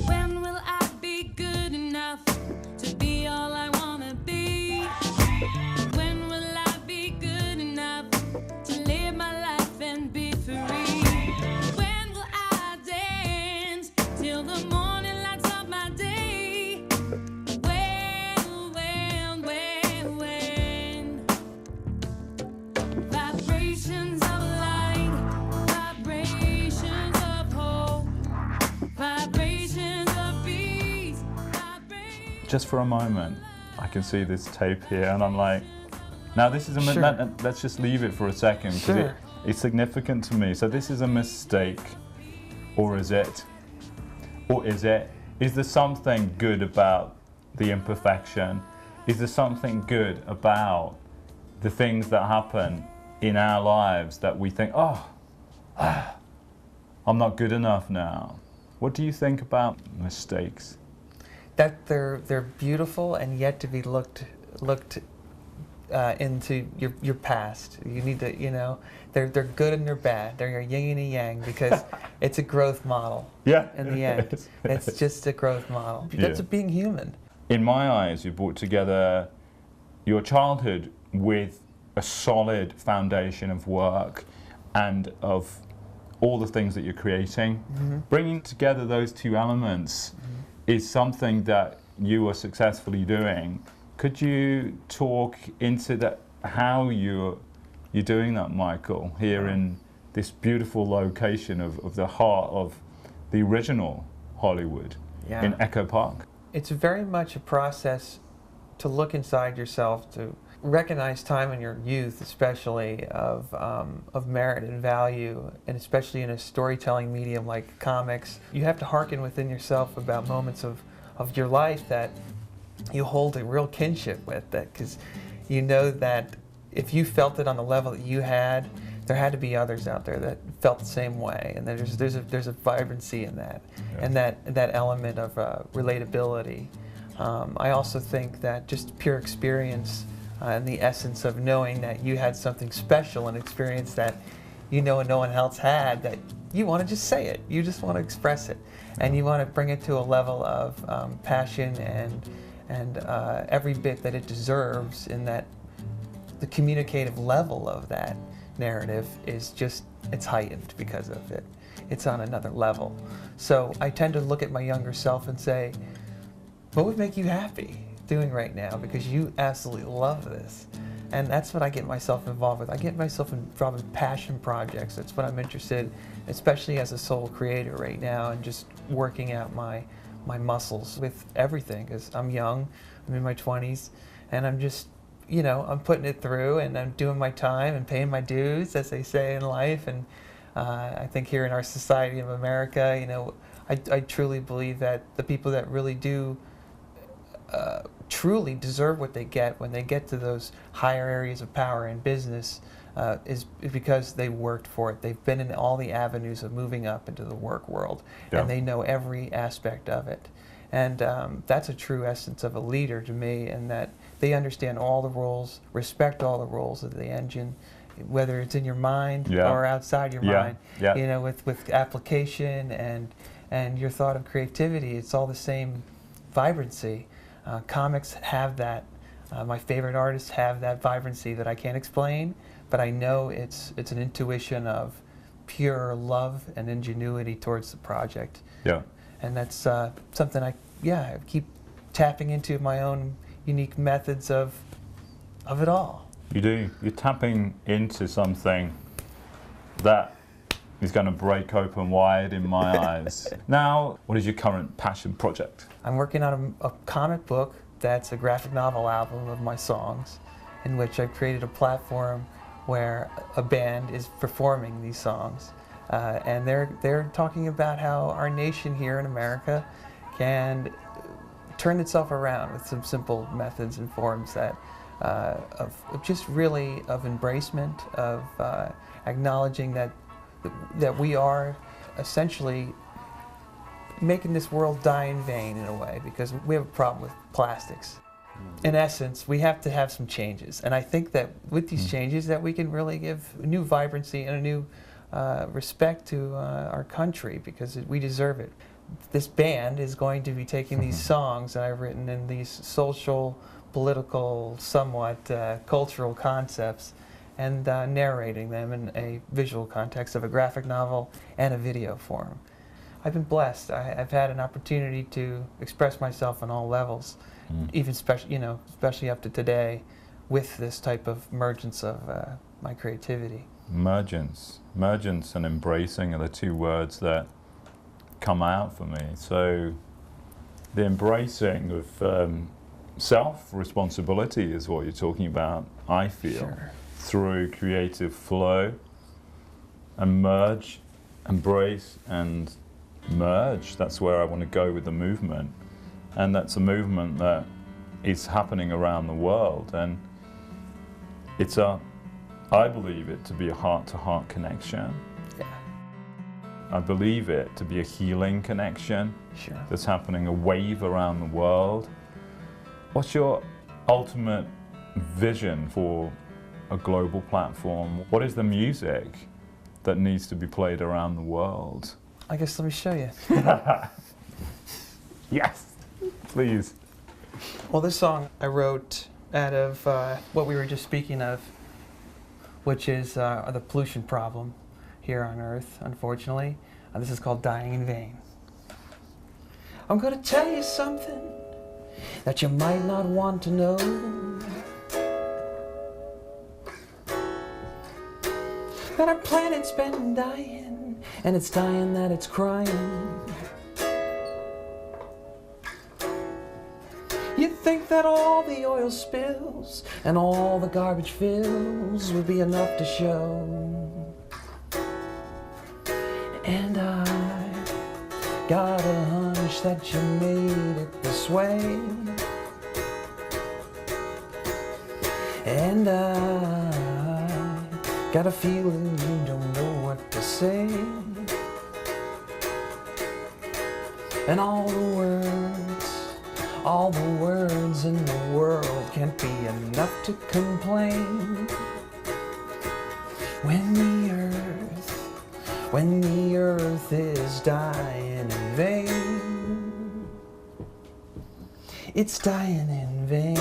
When will I be good enough to be all I wanna be? When will I be good enough to live my life and be free? When will I dance till the morning lights up my day? When? Vibrations of light, vibrations of hope, vibrations of peace, Just for a moment, I can see this tape here, and I'm like, now this is a Sure. let's just leave it for a second, because Sure. it's significant to me. So this is a mistake, or is it? Or is it? Is there something good about the imperfection? Is there something good about the things that happen in our lives that we think, oh, I'm not good enough now? What do you think about mistakes? That they're beautiful and yet to be looked into your past. You need to, they're good and they're bad. They're your yin and a yang, because it's a growth model. Yeah. In the end, it's just a growth model. That's being human. In my eyes, you brought together your childhood with a solid foundation of work and of all the things that you're creating. Mm-hmm. Bringing together those two elements is something that you are successfully doing. Could you talk into that, how you're doing that, Michael, here in this beautiful location of the heart of the original Hollywood, in Echo Park? It's very much a process to look inside yourself, to recognize time in your youth, especially of merit and value, and especially in a storytelling medium like comics. You have to hearken within yourself about moments of your life that you hold a real kinship with, that because you know that if you felt it on the level that you had, there had to be others out there that felt the same way, and there's a vibrancy in that, and that element of relatability. I also think that just pure experience and the essence of knowing that you had something special, an experience that no one else had, that you want to just say it, you just want to express it, and you want to bring it to a level of passion and every bit that it deserves, in that the communicative level of that narrative is just, it's heightened because of it. It's on another level. So I tend to look at my younger self and say, what would make you happy doing right now? Because you absolutely love this. And that's what I get myself involved with. I get myself involved with passion projects. That's what I'm interested in, especially as a sole creator right now, and just working out my muscles with everything, because I'm young, I'm in my 20s, and I'm just, I'm putting it through, and I'm doing my time and paying my dues, as they say in life. And I think here in our society of America, I truly believe that the people that really do truly deserve what they get when they get to those higher areas of power in business is because they worked for it. They've been in all the avenues of moving up into the work world, and they know every aspect of it. And that's a true essence of a leader to me, and that they understand all the roles, respect all the roles of the engine, whether it's in your mind or outside your mind. With application and your thought of creativity, it's all the same vibrancy. Comics have that. My favorite artists have that vibrancy that I can't explain, but I know it's an intuition of pure love and ingenuity towards the project. Yeah. And that's something I keep tapping into my own unique methods of it all. You do. You're tapping into something that is going to break open wide in my eyes. Now, what is your current passion project? I'm working on a comic book that's a graphic novel album of my songs, in which I've created a platform where a band is performing these songs. And they're talking about how our nation here in America can turn itself around with some simple methods and forms that of just really of embracement, of acknowledging that we are essentially making this world die in vain in a way, because we have a problem with plastics. In essence, we have to have some changes, and I think that with these changes that we can really give a new vibrancy and a new respect to our country, because we deserve it. this band is going to be taking these songs that I've written in these social, political, somewhat cultural concepts and narrating them in a visual context of a graphic novel and a video form. I've been blessed. I've had an opportunity to express myself on all levels, even especially up to today, with this type of emergence of my creativity. Emergence and embracing are the two words that come out for me. So the embracing of self-responsibility is what you're talking about, I feel, Sure. through creative flow, emerge, embrace and merge. That's where I want to go with the movement. And that's a movement that is happening around the world. And it's I believe it to be a heart-to-heart connection. Yeah. I believe it to be a healing connection. Sure. That's happening, a wave around the world. What's your ultimate vision for a global platform? What is the music that needs to be played around the world? I guess let me show you. Yes, please. Well, this song I wrote out of what we were just speaking of, which is the pollution problem here on Earth, unfortunately. This is called Dying in Vain. I'm going to tell you something that you might not want to know. That our planet's been dying, and it's dying that it's crying. You'd think that all the oil spills and all the garbage fills would be enough to show. And I got a hunch that you made it this way. And I got a feeling you don't know what to say. And all the words in the world can't be enough to complain. When the earth is dying in vain, it's dying in vain.